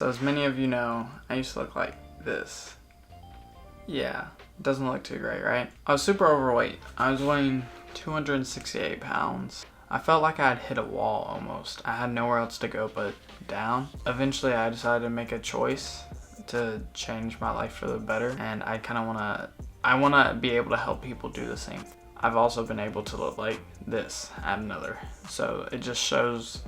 So as many of you know, I used to look like this. Yeah, doesn't look too great, right? I was super overweight. I was weighing 268 pounds. I felt like I had hit a wall almost. I had nowhere else to go but down. Eventually I decided to make a choice to change my life for the better, and I wanna be able to help people do the same. I've also been able to look like this at another. So it just shows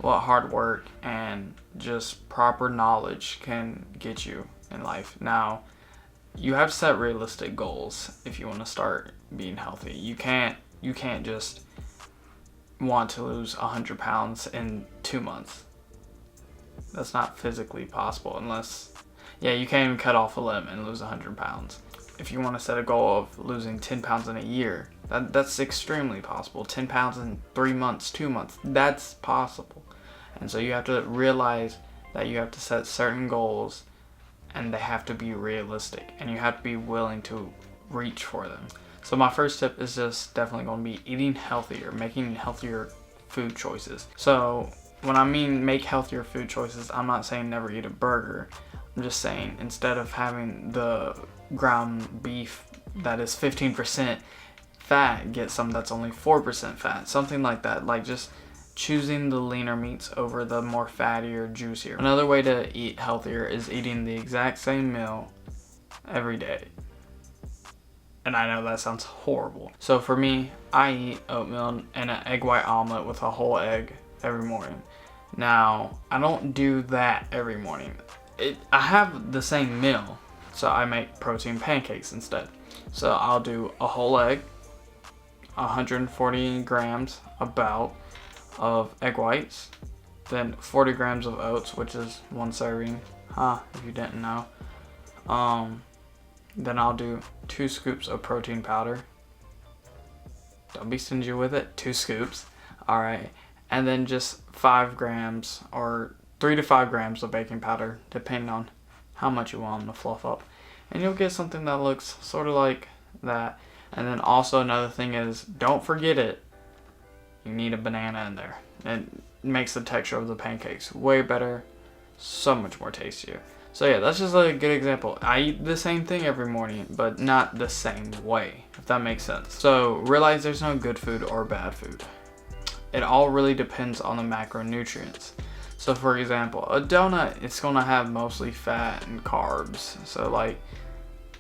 what hard work and just proper knowledge can get you in life. Now, you have to set realistic goals if you want to start being healthy. You can't just want to lose 100 pounds in 2 months. That's not physically possible unless, you can't even cut off a limb and lose 100 pounds. If you want to set a goal of losing 10 pounds in a year, that's extremely possible. 10 pounds in 3 months, 2 months, that's possible. And so you have to realize that you have to set certain goals and they have to be realistic and you have to be willing to reach for them. So my first tip is just definitely going to be eating healthier, making healthier food choices. So when I mean make healthier food choices, I'm not saying never eat a burger. I'm just saying instead of having the ground beef that is 15% fat, get some that's only 4% fat, something like that. Like just choosing the leaner meats over the more fattier, juicier. Another way to eat healthier is eating the exact same meal every day. And I know that sounds horrible. So for me, I eat oatmeal and an egg white omelet with a whole egg every morning. Now, I don't do that every morning. I have the same meal, so I make protein pancakes instead. So I'll do a whole egg, 140 grams about of egg whites, then 40 grams of oats, which is 1 serving, if you didn't know. Then I'll do 2 scoops of protein powder. Don't be stingy with it, 2 scoops. Alright, and then just 5 grams or 3 to 5 grams of baking powder, depending on how much you want them to fluff up. And you'll get something that looks sort of like that. And then also another thing is, don't forget it, you need a banana in there. It makes the texture of the pancakes way better, so much more tastier. So yeah, that's just a good example. I eat the same thing every morning, but not the same way, if that makes sense. So realize there's no good food or bad food. It all really depends on the macronutrients. So for example, a donut, it's gonna have mostly fat and carbs. So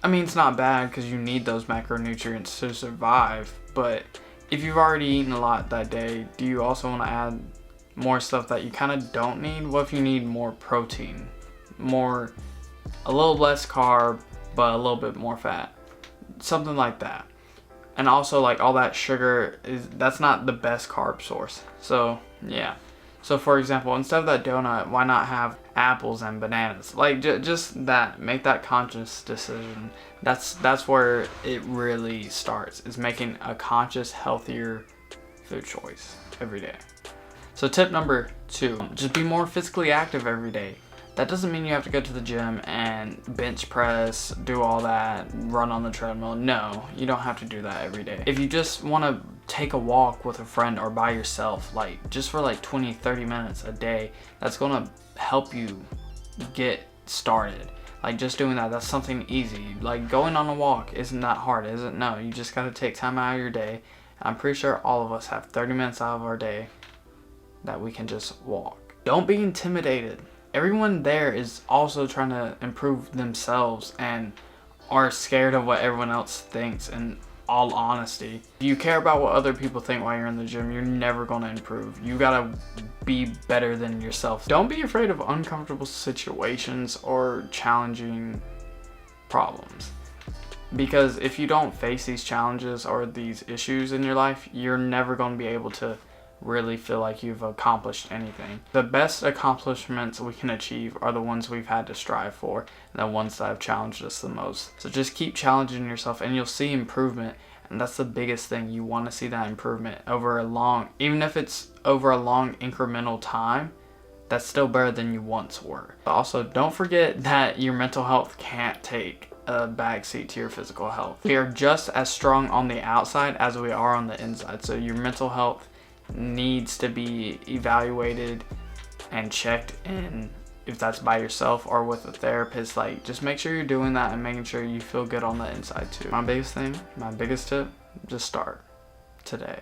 it's not bad because you need those macronutrients to survive, but if you've already eaten a lot that day, do you also want to add more stuff that you kind of don't need? What if you need more protein? A little less carb, but a little bit more fat. Something like that. And also all that sugar, that's not the best carb source. So yeah. So for example, instead of that donut, why not have apples and bananas? Just that, make that conscious decision. That's where it really starts, is making a conscious, healthier food choice every day. So tip number 2, just be more physically active every day. That doesn't mean you have to go to the gym and bench press, do all that, run on the treadmill. No, you don't have to do that every day. If you just want to take a walk with a friend or by yourself, just for 20-30 minutes a day, that's going to help you get started. Just doing that's something easy. Going on a walk isn't that hard, is it? No, you just got to take time out of your day. I'm pretty sure all of us have 30 minutes out of our day that we can just walk. Don't be intimidated. Everyone there is also trying to improve themselves and are scared of what everyone else thinks. In all honesty, if you care about what other people think while you're in the gym, you're never going to improve. You gotta be better than yourself. Don't be afraid of uncomfortable situations or challenging problems, because if you don't face these challenges or these issues in your life, you're never going to be able to really feel like you've accomplished anything. The best accomplishments we can achieve are the ones we've had to strive for, and the ones that have challenged us the most. So just keep challenging yourself and you'll see improvement, and that's the biggest thing. You want to see that improvement even if it's over a long incremental time, that's still better than you once were. But also, don't forget that your mental health can't take a backseat to your physical health. We are just as strong on the outside as we are on the inside, so your mental health needs to be evaluated and checked in if that's by yourself or with a therapist, like just make sure you're doing that and making sure you feel good on the inside too. My biggest thing, my biggest tip, just start today.